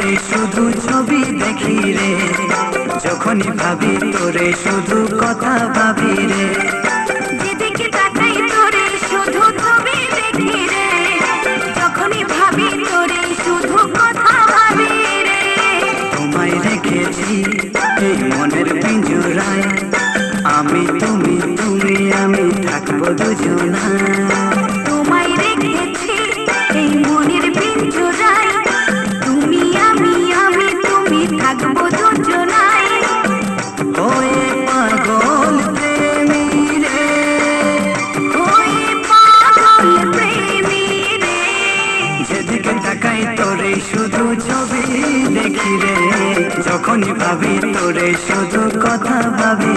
তোরে শুধু ছবি দেখি রে, যখনই ভাবি তোরে শুধু কথা ভাবি রে। যেদিকে তাকাই তোরে শুধু ছবি দেখি রে, যখনই ভাবি তোরে শুধু কথা ভাবি রে। তোমায় রেখেছি এই মনের পিঞ্জরায়, আমি তুমি তুমি আমি থাকবো দুজনায়। তোমায় রেখেছি এই মনের পিঞ্জরায়, তুমি আমি তুমি থাকবো দুজনায়। ওয়ে পাগল প্রেমী রে, ওই পাগল প্রেমী রে, যেদিকে তাকাই তোরে শুধু ছবি দেখি রে, যখনই ভাবি তোরে শুধু কথা ভাবি